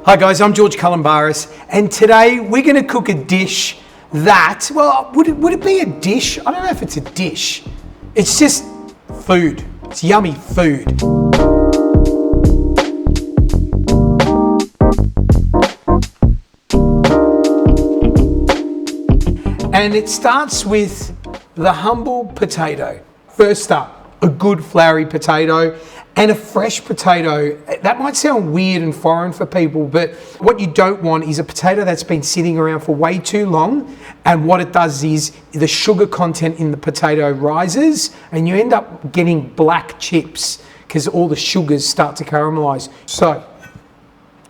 Hi guys, I'm George Colambaris, and today we're going to cook a dish that, well, would it be a dish? I don't know if it's a dish. It's just food. It's yummy food. And it starts with the humble potato. First up, a good floury potato and a fresh potato. That might sound weird and foreign for people, but what you don't want is a potato that's been sitting around for way too long, and what it does is the sugar content in the potato rises and you end up getting black chips because all the sugars start to caramelize. So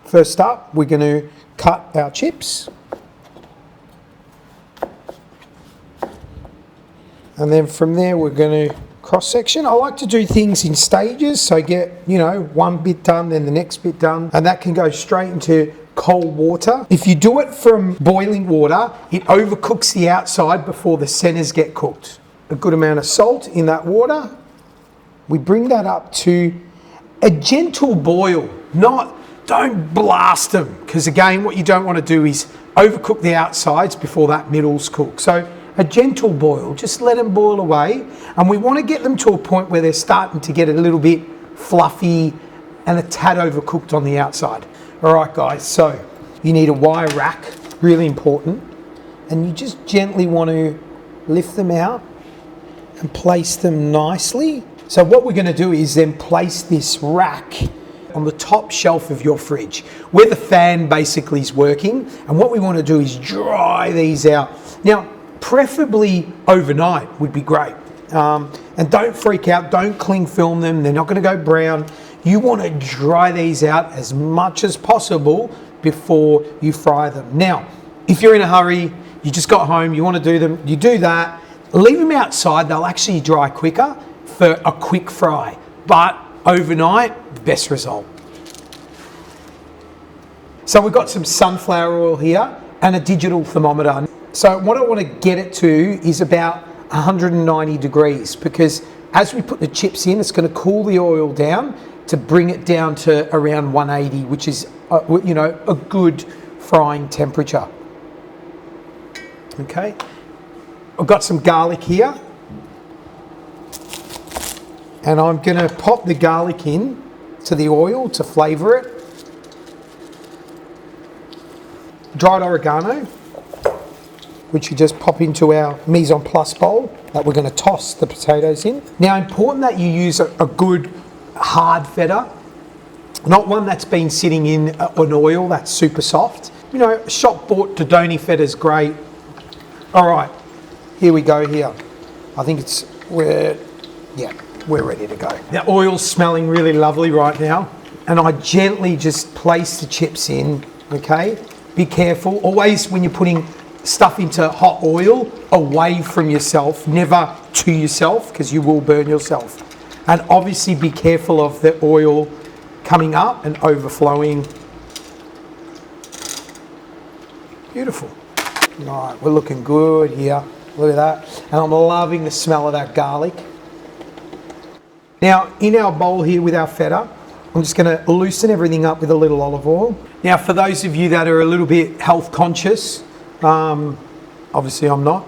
first up, we're going to cut our chips. And then from there, we're going to cross section. I like to do things in stages, so get, one bit done, then the next bit done, and that can go straight into cold water. If you do it from boiling water, it overcooks the outside before the centers get cooked. A good amount of salt in that water. We bring that up to a gentle boil, don't blast them, because again, what you don't want to do is overcook the outsides before that middle's cooked. So a gentle boil, just let them boil away, and we want to get them to a point where they're starting to get a little bit fluffy and a tad overcooked on the outside. All right guys, so you need a wire rack, really important, and you just gently want to lift them out and place them nicely. So what we're going to do is then place this rack on the top shelf of your fridge where the fan basically is working, and what we want to do is dry these out. Now, preferably overnight would be great. And don't freak out, don't cling film them, they're not going to go brown. You want to dry these out as much as possible before you fry them. Now, if you're in a hurry, you just got home, you want to do them, you do that, leave them outside, they'll actually dry quicker for a quick fry. But overnight, the best result. So we've got some sunflower oil here and a digital thermometer. So what I want to get it to is about 190 degrees, because as we put the chips in, it's going to cool the oil down to bring it down to around 180, which is, a good frying temperature. Okay, I've got some garlic here, and I'm going to pop the garlic in to the oil to flavour it. Dried oregano, which you just pop into our mise en place bowl that we're going to toss the potatoes in. Now, important that you use a good hard feta, not one that's been sitting in an oil that's super soft. Shop bought Dodoni feta is great. All right, here we go here. I think we're ready to go. The oil's smelling really lovely right now, and I gently just place the chips in, okay? Be careful, always when you're putting stuff into hot oil, away from yourself, never to yourself, because you will burn yourself. And obviously be careful of the oil coming up and overflowing. Beautiful. All right, we're looking good here. Look at that. And I'm loving the smell of that garlic. Now, in our bowl here with our feta, I'm just going to loosen everything up with a little olive oil. Now, for those of you that are a little bit health conscious, obviously I'm not,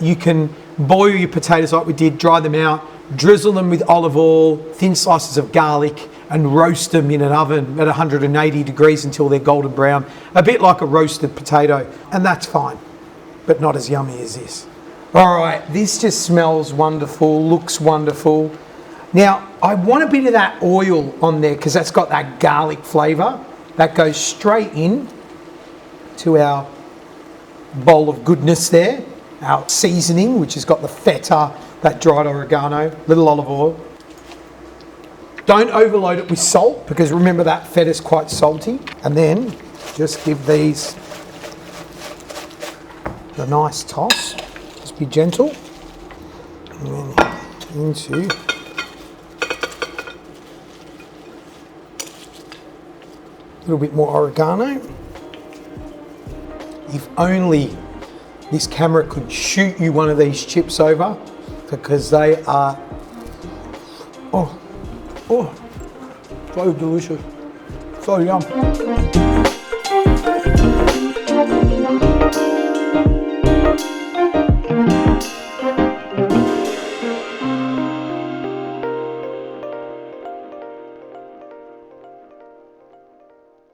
you can boil your potatoes like we did, dry them out, drizzle them with olive oil, thin slices of garlic, and roast them in an oven at 180 degrees until they're golden brown, a bit like a roasted potato, and that's fine, but not as yummy as this. All right, this just smells wonderful, looks wonderful. Now, I want a bit of that oil on there because that's got that garlic flavour that goes straight in to our bowl of goodness there, our seasoning, which has got the feta, that dried oregano, little olive oil. Don't overload it with salt, because remember that feta is quite salty. And then just give these a nice toss. Just be gentle. And then into a little bit more oregano. If only this camera could shoot you one of these chips over, because they are, so delicious. So yum.